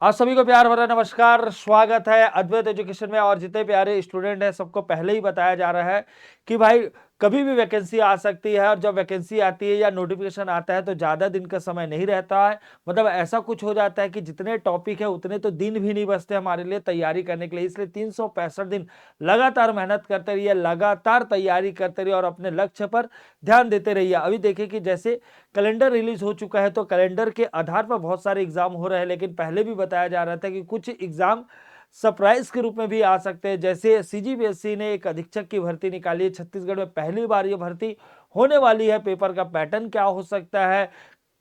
आप सभी को प्यार भरा नमस्कार। स्वागत है अद्वैत एजुकेशन में। और जितने प्यारे स्टूडेंट हैं सबको पहले ही बताया जा रहा है कि भाई कभी भी वैकेंसी आ सकती है, और जब वैकेंसी आती है या नोटिफिकेशन आता है तो ज़्यादा दिन का समय नहीं रहता है। मतलब ऐसा कुछ हो जाता है कि जितने टॉपिक है उतने तो दिन भी नहीं बचते हमारे लिए तैयारी करने के लिए। इसलिए 365 दिन लगातार मेहनत करते रहिए, लगातार तैयारी करते रहिए और अपने लक्ष्य पर ध्यान देते रहिए। अभी देखिए कि जैसे कैलेंडर रिलीज हो चुका है तो कैलेंडर के आधार पर बहुत सारे एग्जाम हो रहे हैं, लेकिन पहले भी बताया जा रहा था कि कुछ एग्जाम सरप्राइज के रूप में भी आ सकते हैं। जैसे सीजीपीएससी ने एक अधीक्षक की भर्ती निकाली है, छत्तीसगढ़ में पहली बार ये भर्ती होने वाली है। पेपर का पैटर्न क्या हो सकता है,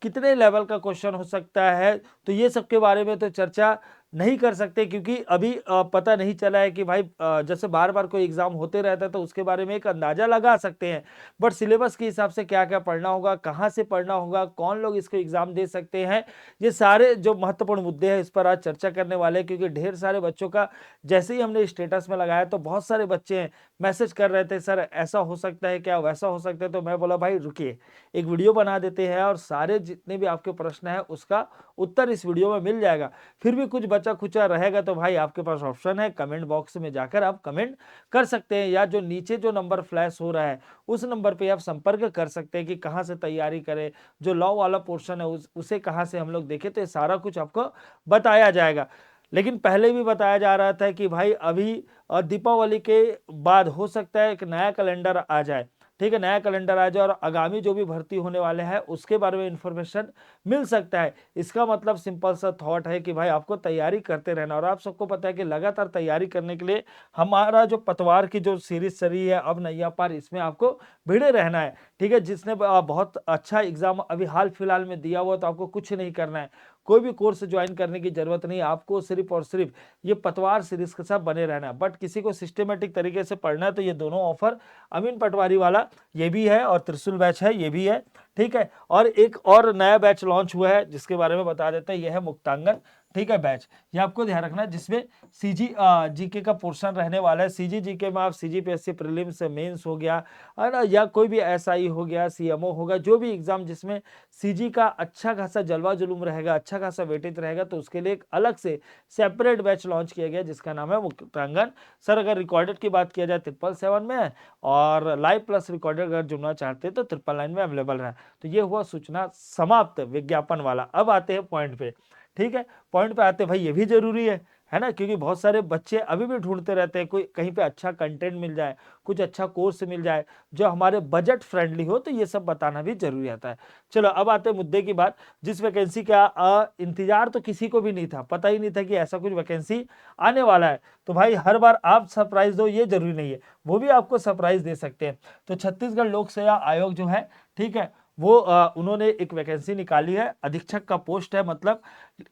कितने लेवल का क्वेश्चन हो सकता है, तो ये सब के बारे में तो चर्चा नहीं कर सकते, क्योंकि अभी पता नहीं चला है कि भाई जैसे बार बार कोई एग्जाम होते रहता है तो उसके बारे में एक अंदाजा लगा सकते हैं। बट सिलेबस के हिसाब से क्या क्या पढ़ना होगा, कहाँ से पढ़ना होगा, कौन लोग इसको एग्जाम दे सकते हैं, ये सारे जो महत्वपूर्ण मुद्दे हैं इस पर आज चर्चा करने वाले हैं। क्योंकि ढेर सारे बच्चों का जैसे ही हमने स्टेटस में लगाया तो बहुत सारे बच्चे हैं मैसेज कर रहे थे, सर ऐसा हो सकता है क्या, वैसा हो सकता है। तो मैं बोला भाई रुकिए, एक वीडियो बना देते हैं और सारे जितने भी आपके प्रश्न है उसका उत्तर इस वीडियो में मिल जाएगा। फिर भी कुछ बचा खुचा रहेगा तो भाई आपके पास ऑप्शन है, कमेंट बॉक्स में जाकर आप कमेंट कर सकते हैं, या जो नीचे जो नंबर फ्लैश हो रहा है उस नंबर पे आप संपर्क कर सकते हैं कि कहाँ से तैयारी करें, जो लॉ वाला पोर्शन है उसे कहाँ से हम लोग देखें। तो ये सारा कुछ आपको बताया जाएगा। लेकिन पहले भी बताया जा रहा था कि भाई अभी दीपावली के बाद हो सकता है एक नया कैलेंडर आ जाए। ठीक है, नया कैलेंडर आ जाए और आगामी जो भी भर्ती होने वाले हैं उसके बारे में इंफॉर्मेशन मिल सकता है। इसका मतलब सिंपल सा थॉट है कि भाई आपको तैयारी करते रहना। और आप सबको पता है कि लगातार तैयारी करने के लिए हमारा जो पतवार की जो सीरीज चली है अब नैया पार, इसमें आपको भिड़े रहना है। ठीक है, जिसने बहुत अच्छा एग्जाम अभी हाल फिलहाल में दिया हुआ तो आपको कुछ नहीं करना है, कोई भी कोर्स ज्वाइन करने की जरूरत नहीं, आपको सिर्फ और सिर्फ ये पतवार सीरीज के साथ बने रहना है। बट किसी को सिस्टमेटिक तरीके से पढ़ना है तो ये दोनों ऑफर, अमीन पटवारी वाला ये भी है और त्रिशूल बैच है ये भी है। ठीक है, और एक और नया बैच लॉन्च हुआ है जिसके बारे में बता देते हैं, यह है मुक्तांगन। ठीक है, बैच ये आपको ध्यान रखना है, जिसमें सीजी जीके का पोर्शन रहने वाला है। सीजी जीके में आप सीजीपीएससी प्रीलिम्स मेंस हो गया है ना, या कोई भी एसआई हो गया, सीएमओ होगा, जो भी एग्जाम जिसमें सीजी का अच्छा खासा जलवा जुलूम रहेगा, अच्छा खासा वेटेज रहेगा, तो उसके लिए एक अलग से सेपरेट बैच लॉन्च किया गया जिसका नाम है मुक्तांगन। सर अगर रिकॉर्डेड की बात किया जाए 777 में है, और लाइव प्लस रिकॉर्डेड अगर जुड़ना चाहते हैं तो 999 में अवेलेबल है। तो ये हुआ सूचना समाप्त विज्ञापन वाला। अब आते हैं पॉइंट पे। ठीक है, पॉइंट पे आते हैं भाई, ये भी जरूरी है ना, क्योंकि बहुत सारे बच्चे अभी भी ढूंढते रहते हैं कोई कहीं पे अच्छा कंटेंट मिल जाए, कुछ अच्छा कोर्स मिल जाए जो हमारे बजट फ्रेंडली हो, तो ये सब बताना भी जरूरी आता है। चलो अब आते हैं मुद्दे की बात। जिस वैकेंसी का इंतजार तो किसी को भी नहीं था, पता ही नहीं था कि ऐसा कुछ वैकेंसी आने वाला है। तो भाई हर बार आप सरप्राइज दो ये जरूरी नहीं है, वो भी आपको सरप्राइज दे सकते हैं। तो छत्तीसगढ़ लोक सेवा आयोग जो है, ठीक है, वो उन्होंने एक वैकेंसी निकाली है। अधीक्षक का पोस्ट है, मतलब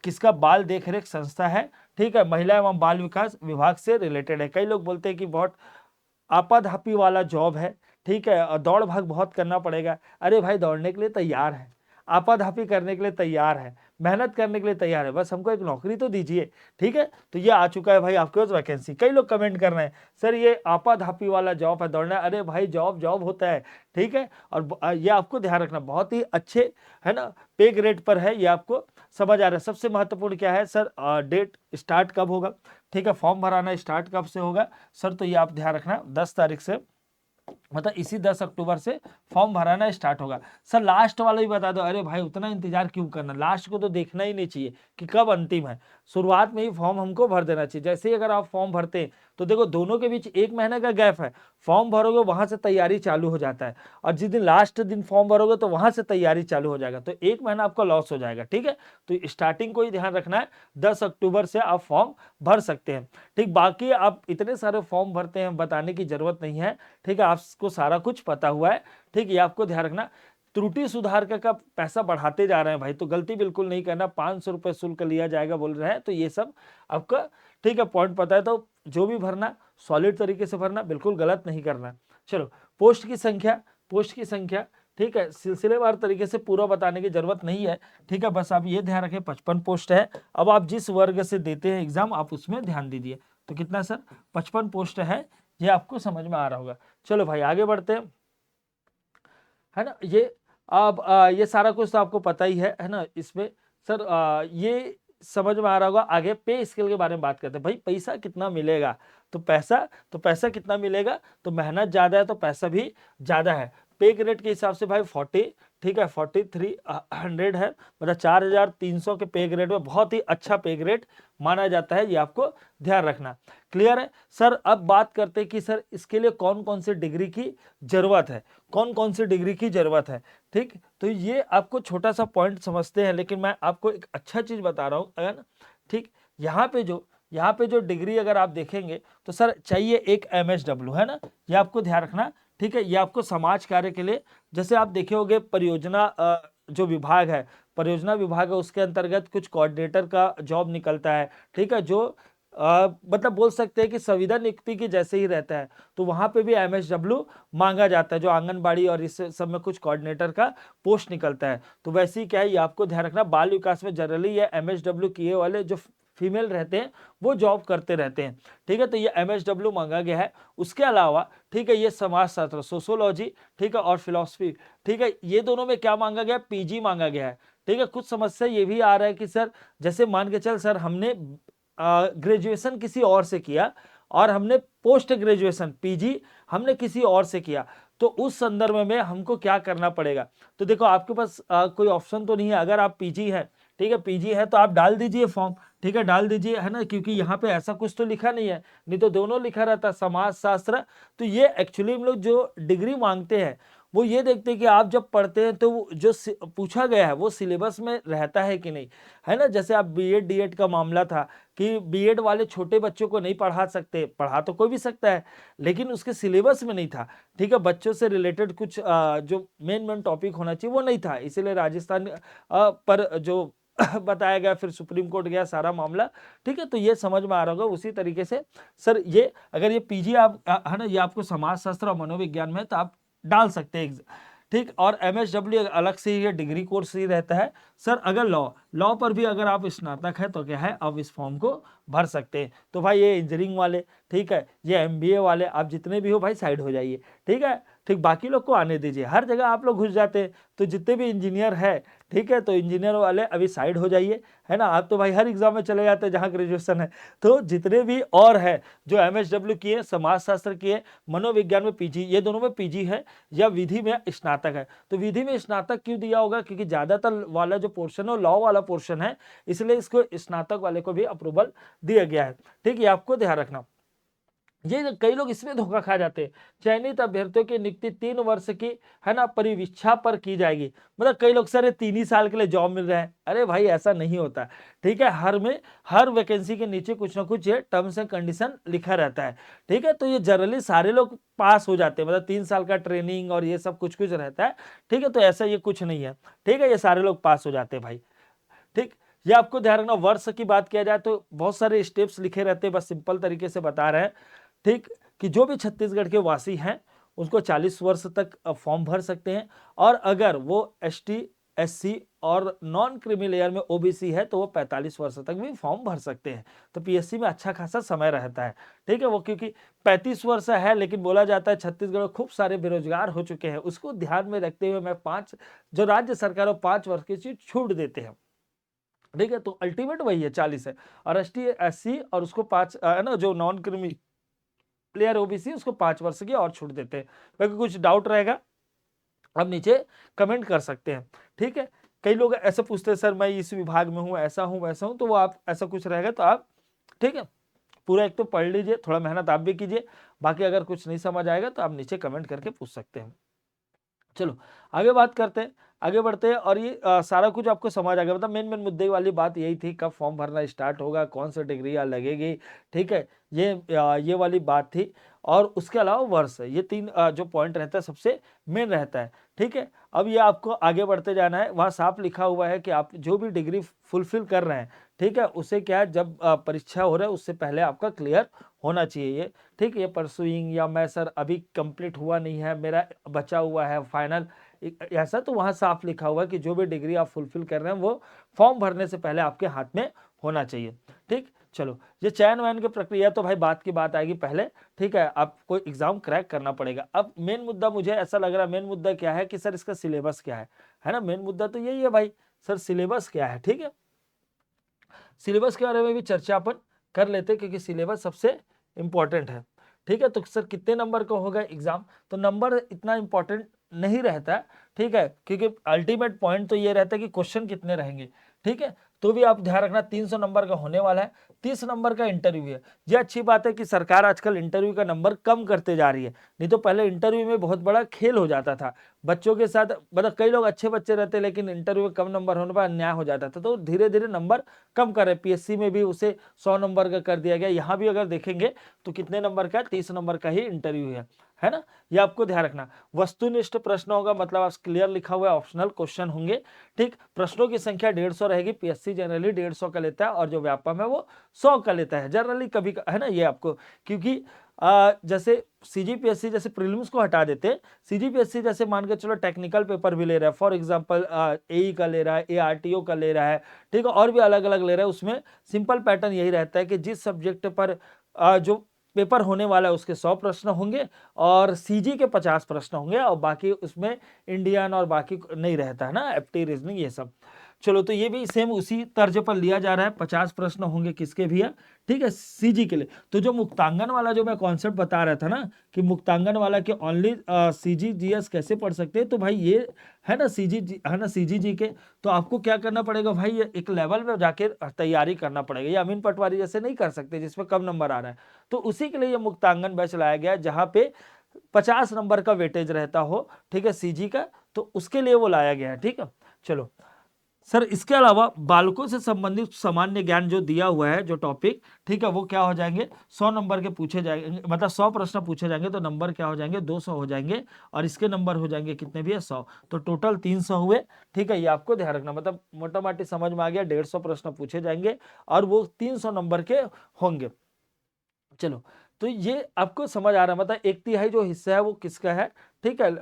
किसका, बाल देखरेख संस्था है। ठीक है, महिला एवं बाल विकास विभाग से रिलेटेड है। कई लोग बोलते हैं कि बहुत आपाधापी वाला जॉब है। ठीक है, और दौड़ भाग बहुत करना पड़ेगा। अरे भाई दौड़ने के लिए तैयार है, आपाधापी करने के लिए तैयार है, मेहनत करने के लिए तैयार है, बस हमको एक नौकरी तो दीजिए। ठीक है, तो ये आ चुका है भाई आपके पास वैकेंसी। कई लोग कमेंट कर रहे हैं सर ये आपाधापी वाला जॉब है, दौड़ना। अरे भाई जॉब जॉब होता है। ठीक है, और ये आपको ध्यान रखना, बहुत ही अच्छे है ना पे ग्रेड पर है, ये आपको समझ आ रहा है। सबसे महत्वपूर्ण क्या है सर, डेट स्टार्ट कब होगा। ठीक है, फॉर्म भराना स्टार्ट कब से होगा सर, तो ये आप ध्यान रखना 10 तारीख से, मतलब इसी 10 अक्टूबर से फॉर्म भराना स्टार्ट होगा। सर लास्ट वाला भी बता दो। अरे भाई उतना इंतजार क्यों करना, लास्ट को तो देखना ही नहीं चाहिए कि कब अंतिम है, शुरुआत में ही फॉर्म हमको भर देना चाहिए। जैसे ही अगर आप फॉर्म भरते हैं तो देखो दोनों के बीच 1 महीने का गैप है, फॉर्म भरोगे वहां से तैयारी चालू हो जाता है, और जिस दिन लास्ट दिन फॉर्म भरोगे तो वहां से तैयारी चालू हो जाएगा, तो 1 महीना आपका लॉस हो जाएगा। ठीक है, तो स्टार्टिंग को ही ध्यान रखना है, 10 अक्टूबर से आप फॉर्म भर सकते हैं। ठीक, बाकी आप इतने सारे फॉर्म भरते हैं बताने की जरूरत नहीं है। ठीक है, आपको सारा कुछ पता हुआ है। ठीक, ये आपको ध्यान रखना। त्रुटि सुधार का पैसा बढ़ाते जा रहे हैं भाई, तो गलती बिल्कुल नहीं करना। 500 रुपए शुल्क लिया जाएगा बोल रहे हैं, तो ये सब आपका ठीक है पॉइंट पता है। तो जो भी भरना सॉलिड तरीके से भरना, बिल्कुल गलत नहीं करना। चलो, पोस्ट की संख्या, पोस्ट की संख्या ठीक है सिलसिलेवार तरीके से पूरा बताने की जरूरत नहीं है। ठीक है, बस आप ये ध्यान रखें 55 पोस्ट है। अब आप जिस वर्ग से देते हैं एग्जाम आप उसमें ध्यान दीजिए। तो कितना सर, 55 पोस्ट है, ये आपको समझ में आ रहा होगा। चलो भाई आगे बढ़ते हैं, है ना। ये अब ये सारा कुछ तो आपको पता ही है ना। इसमें सर ये समझ में आ रहा होगा। आगे पे स्केल के बारे में बात करते हैं। भाई पैसा कितना मिलेगा, तो पैसा कितना मिलेगा, तो मेहनत ज्यादा है तो पैसा भी ज्यादा है। पे ग्रेड के हिसाब से भाई 40, ठीक है, 4300 है, मतलब 4300 के पे ग्रेड में बहुत ही अच्छा पे ग्रेड माना जाता है, ये आपको ध्यान रखना। क्लियर है सर। अब बात करते हैं कि सर इसके लिए कौन कौन सी डिग्री की जरूरत है, कौन कौन सी डिग्री की जरूरत है। ठीक, तो ये आपको छोटा सा पॉइंट समझते हैं, लेकिन मैं आपको एक अच्छा चीज बता रहा हूं, अगर ठीक, यहाँ पे जो डिग्री अगर आप देखेंगे तो सर चाहिए एक MSW, है ना, ये आपको ध्यान रखना। ठीक है, ये आपको समाज कार्य के लिए, जैसे आप देखे होंगे परियोजना जो विभाग है, परियोजना विभाग है, उसके अंतर्गत कुछ कोऑर्डिनेटर का जॉब निकलता है। ठीक है, जो मतलब बोल सकते हैं कि संविदा नियुक्ति के जैसे ही रहता है, तो वहां पे भी MSW मांगा जाता है, जो आंगनबाड़ी और इस सब में कुछ कोऑर्डिनेटर का पोस्ट निकलता है। तो वैसे ही क्या है, ये आपको ध्यान रखना, बाल विकास में जनरली ये MSW किए वाले जो फीमेल रहते हैं वो जॉब करते रहते हैं। ठीक है, तो ये MSW मांगा गया है। उसके अलावा ठीक है, ये समाज शास्त्र, सोशोलॉजी, ठीक है, और फिलोसफी, ठीक है, ये दोनों में क्या मांगा गया, PG मांगा गया है। ठीक है, कुछ समस्या ये भी आ रहा है कि सर जैसे मान के चल सर हमने ग्रेजुएशन किसी और से किया और हमने पोस्ट ग्रेजुएशन PG हमने किसी और से किया, तो उस संदर्भ में हमको क्या करना पड़ेगा। तो देखो आपके पास कोई ऑप्शन तो नहीं है। अगर आप PG है, ठीक है, PG है तो आप डाल दीजिए फॉर्म, ठीक है, डाल दीजिए, है ना, क्योंकि यहाँ पे ऐसा कुछ तो लिखा नहीं है, नहीं तो दोनों लिखा रहता समाज शास्त्र। तो ये एक्चुअली हम लोग जो डिग्री मांगते हैं वो ये देखते हैं कि आप जब पढ़ते हैं तो जो पूछा गया है वो सिलेबस में रहता है कि नहीं, है ना। जैसे आप BEd DEd का मामला था कि BEd वाले छोटे बच्चों को नहीं पढ़ा सकते, पढ़ा तो कोई भी सकता है, लेकिन उसके सिलेबस में नहीं था। ठीक है, बच्चों से रिलेटेड कुछ जो मेन टॉपिक होना चाहिए वो नहीं था, इसीलिए राजस्थान पर जो बताया गया, फिर सुप्रीम कोर्ट गया सारा मामला। ठीक है, तो ये समझ में आ रहा होगा। उसी तरीके से सर ये अगर ये PG आप है ना, ये आपको समाज शास्त्र और मनोविज्ञान में, तो आप डाल सकते हैं। ठीक, और MSW अलग से ये डिग्री कोर्स ही रहता है। सर अगर लॉ पर भी अगर आप स्नातक है तो क्या है, आप इस फॉर्म को भर सकते हैं। तो भाई ये इंजीनियरिंग वाले, ठीक है, ये MBA वाले, आप जितने भी हो भाई साइड हो जाइए। ठीक है, ठीक, बाकी लोग को आने दीजिए। हर जगह आप लोग घुस जाते हैं, तो जितने भी इंजीनियर है, ठीक है, तो इंजीनियर वाले अभी साइड हो जाइए, है ना। आप तो भाई हर एग्जाम में चले जाते हैं जहाँ ग्रेजुएशन है। तो जितने भी और है जो MSW किए, समाज शास्त्र किए, मनोविज्ञान में PG, ये दोनों में PG है या विधि में स्नातक है। तो विधि में स्नातक क्यों दिया होगा, क्योंकि ज्यादातर वाला जो पोर्शन है लॉ वाला पोर्शन है, इसलिए इसको स्नातक वाले को भी अप्रूवल दिया गया है। ठीक, ये आपको ध्यान रखना। ये कई लोग इसमें धोखा खा जाते हैं। चयनित अभ्यर्थियों की नियुक्ति 3 वर्ष की, है ना, परिवीक्षा पर की जाएगी। मतलब कई लोग सर 3 ही साल के लिए जॉब मिल रहा है, अरे भाई ऐसा नहीं होता। ठीक है, हर वैकेंसी के नीचे कुछ ना कुछ ये टर्म्स एंड कंडीशन लिखा रहता है। ठीक है, तो ये जनरली सारे लोग पास हो जाते हैं, मतलब 3 साल का ट्रेनिंग और ये सब कुछ कुछ रहता है। ठीक है, तो ऐसा ये कुछ नहीं है। ठीक है, ये सारे लोग पास हो जाते हैं भाई। ठीक, ये आपको ध्यान रखना। वर्ष की बात किया जाए तो बहुत सारे स्टेप्स लिखे रहते हैं, बस सिंपल तरीके से बता रहे हैं। ठीक, कि जो भी छत्तीसगढ़ के वासी हैं उसको 40 वर्ष तक फॉर्म भर सकते हैं, और अगर वो ST SC और नॉन क्रीमी लेयर में OBC है तो वो 45 वर्ष तक भी फॉर्म भर सकते हैं। तो PSC में अच्छा खासा समय रहता है। ठीक है, वो क्योंकि 35 वर्ष है, लेकिन बोला जाता है छत्तीसगढ़ में खूब सारे बेरोजगार हो चुके हैं, उसको ध्यान में रखते हुए मैं 5 जो राज्य सरकार 5 वर्ष की चीज छूट देते हैं। ठीक है, तो अल्टीमेट वही है 40 है, और ST SC और उसको 5 है ना, जो नॉन क्रीमी प्लेयर OBC उसको 5 वर्ष की और छूट देते हैं। बाकी कुछ डाउट रहेगा आप नीचे कमेंट कर सकते हैं। ठीक है, कई लोग ऐसे पूछते हैं सर मैं इस विभाग में हूँ, ऐसा हूँ वैसा हूँ, तो वो आप ऐसा कुछ रहेगा तो आप, ठीक है, पूरा एक तो पढ़ लीजिए, थोड़ा मेहनत आप भी कीजिए। बाकी अगर कुछ नहीं समझ आएगा तो आप नीचे कमेंट करके पूछ सकते हैं। चलो आगे बात करते हैं, आगे बढ़ते हैं। और ये सारा कुछ आपको समझ आ गया, मतलब मेन मुद्दे वाली बात यही थी, कब फॉर्म भरना स्टार्ट होगा, कौन सी डिग्री लगेगी। ठीक है, ये वाली बात थी। और उसके अलावा वर्ष, ये 3 जो पॉइंट रहता है सबसे मेन रहता है। ठीक है, अब ये आपको आगे बढ़ते जाना है। वहाँ साफ लिखा हुआ है कि आप जो भी डिग्री फुलफिल कर रहे हैं, ठीक है, उसे क्या है, जब परीक्षा हो रहा है उससे पहले आपका क्लियर होना चाहिए ये। ठीक है, ये परसुइंग या मैं सर अभी कंप्लीट हुआ नहीं है, मेरा बचा हुआ है फाइनल, ऐसा, तो वहां साफ लिखा हुआ है कि जो भी डिग्री आप फुलफिल कर रहे हैं वो फॉर्म भरने से पहले आपके हाथ में होना चाहिए। ठीक, चलो ये चयन वयन की प्रक्रिया तो भाई बात की बात आएगी पहले। ठीक है, आपको एग्जाम क्रैक करना पड़ेगा। अब मेन मुद्दा मुझे ऐसा लग रहा है, मेन मुद्दा क्या है कि सर इसका सिलेबस क्या है ना, मेन मुद्दा तो यही है भाई, सर सिलेबस क्या है। ठीक है, सिलेबस के बारे में भी चर्चा अपन कर लेते हैं क्योंकि सिलेबस सबसे इंपॉर्टेंट है। ठीक है, तो सर कितने नंबर का होगा एग्जाम, तो नंबर इतना इंपॉर्टेंट नहीं रहता है। ठीक है, क्योंकि अल्टीमेट पॉइंट तो ये रहता है कि क्वेश्चन कितने रहेंगे। ठीक है, तो भी आप ध्यान रखना 300 नंबर का होने वाला है, 30 नंबर का इंटरव्यू है। ये अच्छी बात है कि सरकार आजकल इंटरव्यू का नंबर कम करते जा रही है, नहीं तो पहले इंटरव्यू में बहुत बड़ा खेल हो जाता था बच्चों के साथ, मतलब कई लोग अच्छे बच्चे रहते लेकिन इंटरव्यू में कम नंबर होने पर अन्याय हो जाता था, तो धीरे धीरे नंबर कम कर रहे। पीएससी में भी उसे 100 नंबर का कर दिया गया, यहाँ भी अगर देखेंगे तो कितने नंबर का, 30 नंबर का ही इंटरव्यू है ना, ये आपको ध्यान रखना। वस्तुनिष्ठ प्रश्न होगा, मतलब आप क्लियर लिखा हुआ है, ऑप्शनल क्वेश्चन होंगे। ठीक, प्रश्नों की संख्या 150 रहेगी, पीएससी जनरली 150 का लेता है और जो व्यापम है वो 100 का लेता है जनरली, कभी है ना, ये आपको, क्योंकि जैसे सीजीपीएससी जैसे प्रीलिम्स को हटा देते, सीजीपीएससी जैसे मान के चलो टेक्निकल पेपर भी ले रहा है, फॉर एग्जांपल एई का ले रहा है, एआरटीओ का ले रहा है, ठीक है, और भी अलग अलग ले रहा है, उसमें सिंपल पैटर्न यही रहता है कि जिस सब्जेक्ट पर जो पेपर होने वाला है उसके 100 प्रश्न होंगे और सीजी के 50 प्रश्न होंगे और बाकी उसमें इंडियन और बाकी नहीं रहता है ना, एप्टी रीजनिंग ये सब। चलो, तो ये भी सेम उसी तर्ज पर लिया जा रहा है, 50 प्रश्न होंगे किसके भी है, ठीक है, सीजी के लिए। तो जो मुक्तांगन वाला जो मैं कॉन्सेप्ट बता रहा था ना कि मुक्तांगन वाला कि ओनली सीजी जीएस कैसे पढ़ सकते हैं, तो भाई ये है ना सीजी है ना, सीजी जी के, तो आपको क्या करना पड़ेगा भाई, ये एक लेवल में जाके तैयारी करना पड़ेगा, ये अमीन पटवारी जैसे नहीं कर सकते जिसमें कम नंबर आ रहा है। तो उसी के लिए ये मुक्तांगन बैच लाया गया है जहां पे 50 नंबर का वेटेज रहता हो, ठीक है, सीजी का, तो उसके लिए वो लाया गया है। ठीक है, चलो सर, इसके अलावा बालकों से संबंधित सामान्य ज्ञान जो दिया हुआ है जो टॉपिक, ठीक है, वो क्या हो जाएंगे, 100 नंबर के पूछे जाएंगे, मतलब 100 प्रश्न पूछे जाएंगे तो नंबर क्या हो जाएंगे, 200 हो जाएंगे और इसके नंबर हो जाएंगे कितने भी है, 100, तो टोटल 300 हुए। ठीक है, ये आपको ध्यान रखना, मतलब मोटा माटी समझ में आ गया, 150 प्रश्न पूछे जाएंगे और वो 300 नंबर के होंगे। चलो, तो ये आपको समझ आ रहा है, मतलब 1/3 जो हिस्सा है वो किसका है, ठीक है,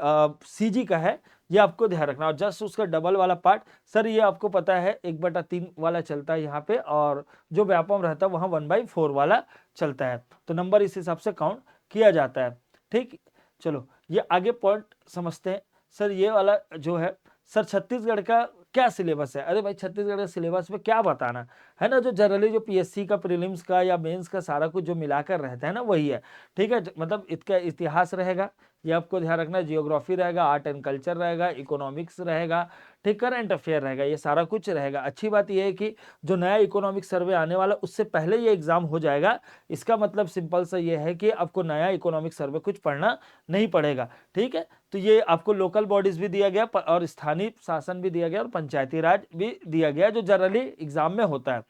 सीजी का है, ये आपको ध्यान रखना। और जस्ट उसका डबल वाला पार्ट, सर ये आपको पता है 1/3 वाला चलता है यहाँ पे, और जो व्यापम रहता है वहां 1/4 वाला चलता है, तो नंबर इस हिसाब से काउंट किया जाता है। ठीक, चलो ये आगे पॉइंट समझते हैं। सर ये वाला जो है, सर छत्तीसगढ़ का क्या सिलेबस है, अरे भाई छत्तीसगढ़ के सिलेबस में क्या बताना है ना, जो जनरली जो पीएससी का प्रीलिम्स का या मेंस का सारा कुछ जो मिलाकर रहता है ना वही है। ठीक है, मतलब इसका इतिहास रहेगा, ये आपको ध्यान रखना, जियोग्राफी रहेगा, आर्ट एंड कल्चर रहेगा, इकोनॉमिक्स रहेगा, ठीक, करंट अफेयर रहेगा, ये सारा कुछ रहेगा। अच्छी बात यह है कि जो नया इकोनॉमिक सर्वे आने वाला उससे पहले ये एग्जाम हो जाएगा, इसका मतलब सिंपल सा ये है कि आपको नया इकोनॉमिक सर्वे कुछ पढ़ना नहीं पड़ेगा। ठीक है, तो ये आपको लोकल बॉडीज भी दिया गया और स्थानीय शासन भी दिया गया और पंचायती राज भी दिया गया जो जनरली एग्जाम में होता है।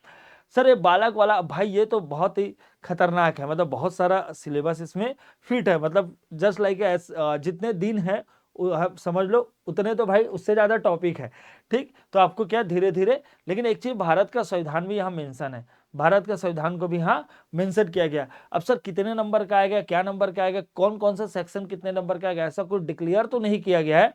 सर ये बालक वाला भाई ये तो बहुत ही खतरनाक है, मतलब बहुत सारा सिलेबस इसमें फिट है, मतलब जस्ट लाइक जितने दिन है समझ लो उतने तो भाई उससे ज्यादा टॉपिक है। ठीक, तो आपको क्या धीरे धीरे, लेकिन एक चीज, भारत का संविधान भी यहाँ मेंशन है, भारत का संविधान को भी यहाँ मेंशन किया गया। अब सर कितने नंबर का आएगा, क्या नंबर का आएगा, कौन कौन सा सेक्शन कितने नंबर का आएगा, ऐसा कुछ डिक्लेयर तो नहीं किया गया है।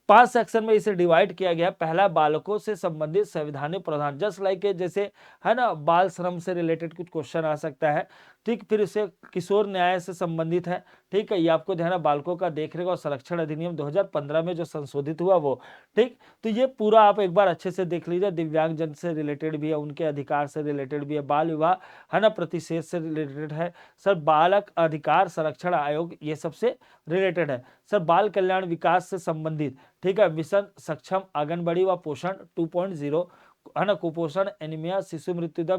5 सेक्शन में इसे डिवाइड किया गया। पहला, बालकों से संबंधित संवैधानिक प्रावधान, जस्ट लाइक जैसे है ना बाल श्रम से रिलेटेड कुछ क्वेश्चन आ सकता है। ठीक, फिर इसे किशोर न्याय से संबंधित है। ठीक है, ये आपको ध्यान, बालकों का देखरेख और संरक्षण अधिनियम 2015 में जो संशोधित हुआ वो। ठीक, तो ये पूरा आप एक बार अच्छे से देख लीजिए, दिव्यांग जन से रिलेटेड भी है, उनके अधिकार से रिलेटेड भी है, बाल विवाह है ना प्रतिषेध से रिलेटेड है, सर बालक अधिकार संरक्षण आयोग ये सबसे रिलेटेड है, सर बाल कल्याण विकास से संबंधित, ठीक है, मिशन सक्षम आंगनबाड़ी व पोषण 2.0 है ना, कुपोषण, एनीमिया, शिशु मृत्यु दर,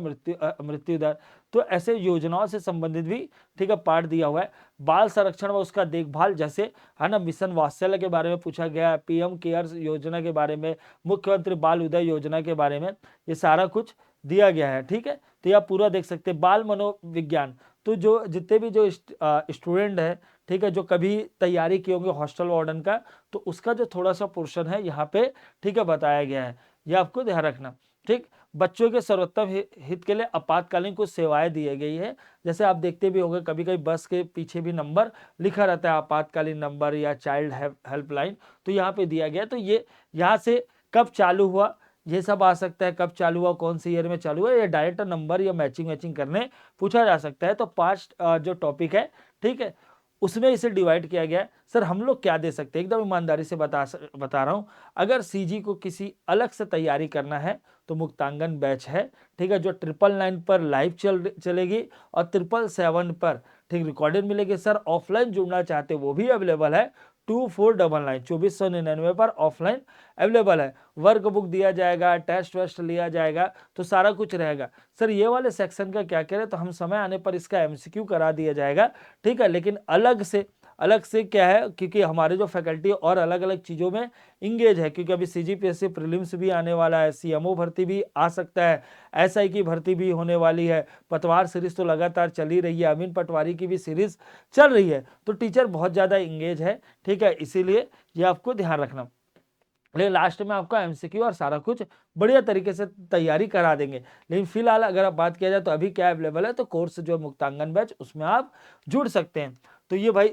मृत्यु दर, तो ऐसे योजनाओं से संबंधित भी, ठीक है, पाठ दिया हुआ है। बाल संरक्षण व उसका देखभाल, जैसे है ना मिशन वात्सल्य के बारे में पूछा गया है, पीएम केयर्स योजना के बारे में, मुख्यमंत्री बाल उदय योजना के बारे में, ये सारा कुछ दिया गया है। ठीक है, तो आप पूरा देख सकते हैं। बाल मनोविज्ञान, तो जो जितने भी जो स्टूडेंट है, ठीक है, जो कभी तैयारी किए होंगे हॉस्टल वार्डन का, तो उसका जो थोड़ा सा पोर्शन है यहाँ पे, ठीक है, बताया गया है, ये आपको ध्यान रखना। ठीक, बच्चों के सर्वोत्तम हित के लिए आपातकालीन कुछ सेवाएं दी गई है, जैसे आप देखते भी होंगे कभी कभी बस के पीछे भी नंबर लिखा रहता है, आपातकालीन नंबर या चाइल्ड हेल्पलाइन, तो यहाँ पे दिया गया। तो ये यहाँ से कब चालू हुआ ये सब आ सकता है, कब चालू हुआ, कौन सी ईयर में चालू हुआ, या डायरेक्ट नंबर या मैचिंग करने पूछा जा सकता है। तो 5 जो टॉपिक है, ठीक है, उसमें इसे डिवाइड किया गया है। सर हम लोग क्या दे सकते हैं, एकदम ईमानदारी से बता रहा हूं, अगर सीजी को किसी अलग से तैयारी करना है तो मुक्तांगन बैच है, ठीक है, जो 999 पर लाइव चलेगी और 777 पर ठीक रिकॉर्डेड मिलेगी। सर ऑफलाइन जुड़ना चाहते वो भी अवेलेबल है, 2499 2499 पर ऑफलाइन अवेलेबल है। वर्क बुक दिया जाएगा, टेस्ट वेस्ट लिया जाएगा, तो सारा कुछ रहेगा। सर ये वाले सेक्शन का क्या करें, तो हम समय आने पर इसका एमसीक्यू करा दिया जाएगा, ठीक है, लेकिन अलग से क्या है, क्योंकि हमारे जो फैकल्टी और अलग अलग चीज़ों में इंगेज है, क्योंकि अभी सीजीपीएससी प्रीलिम्स भी आने वाला है, सीएमओ भर्ती भी आ सकता है, एसआई की भर्ती भी होने वाली है, पटवार सीरीज तो लगातार चल ही रही है, अमीन पटवारी की भी सीरीज चल रही है, तो टीचर बहुत ज़्यादा इंगेज है, ठीक है, इसीलिए ये आपको ध्यान रखना। लेकिन लास्ट में आपका एमसीक्यू और सारा कुछ बढ़िया तरीके से तैयारी करा देंगे। लेकिन फिलहाल अगर आप बात किया जाए तो अभी क्या अवेलेबल है, तो कोर्स जो मुक्तांगन बैच उसमें आप जुड़ सकते हैं। तो ये भाई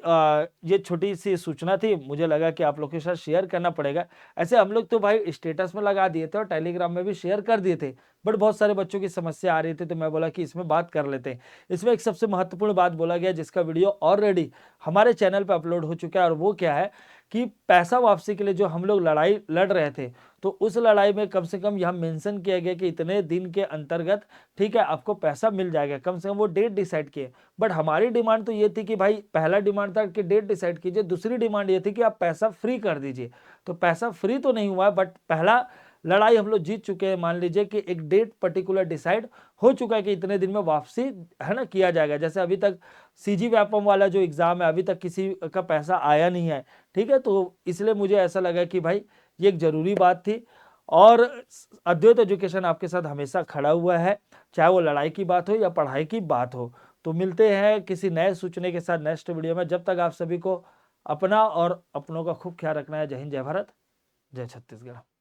ये छोटी सी सूचना थी, मुझे लगा कि आप लोग के साथ शेयर करना पड़ेगा। ऐसे हम लोग तो भाई स्टेटस में लगा दिए थे और टेलीग्राम में भी शेयर कर दिए थे, बट बहुत सारे बच्चों की समस्या आ रही थी, तो मैं बोला कि इसमें बात कर लेते हैं। इसमें एक सबसे महत्वपूर्ण बात बोला गया जिसका वीडियो ऑलरेडी हमारे चैनल पर अपलोड हो चुका है, और वो क्या है कि पैसा वापसी के लिए जो हम लोग लड़ाई लड़ रहे थे, तो उस लड़ाई में कम से कम यहाँ मेंशन किया गया कि इतने दिन के अंतर्गत, ठीक है, आपको पैसा मिल जाएगा, कम से कम वो डेट डिसाइड किए। बट हमारी डिमांड तो ये थी कि भाई पहला डिमांड था कि डेट डिसाइड कीजिए, दूसरी डिमांड ये थी कि आप पैसा फ्री कर दीजिए। तो पैसा फ्री तो नहीं हुआ, बट पहला लड़ाई हम लोग जीत चुके हैं। मान लीजिए कि एक डेट पर्टिकुलर डिसाइड हो चुका है कि इतने दिन में वापसी है ना किया जाएगा। जैसे अभी तक सीजी व्यापम वाला जो एग्जाम है, अभी तक किसी का पैसा आया नहीं है, ठीक है, तो इसलिए मुझे ऐसा लगा कि भाई ये एक जरूरी बात थी। और अद्वैत एजुकेशन आपके साथ हमेशा खड़ा हुआ है, चाहे वो लड़ाई की बात हो या पढ़ाई की बात हो। तो मिलते हैं किसी नए सूचना के साथ नेक्स्ट वीडियो में। जब तक आप सभी को अपना और अपनों का खूब ख्याल रखना है। जय हिंद, जय भारत, जय छत्तीसगढ़।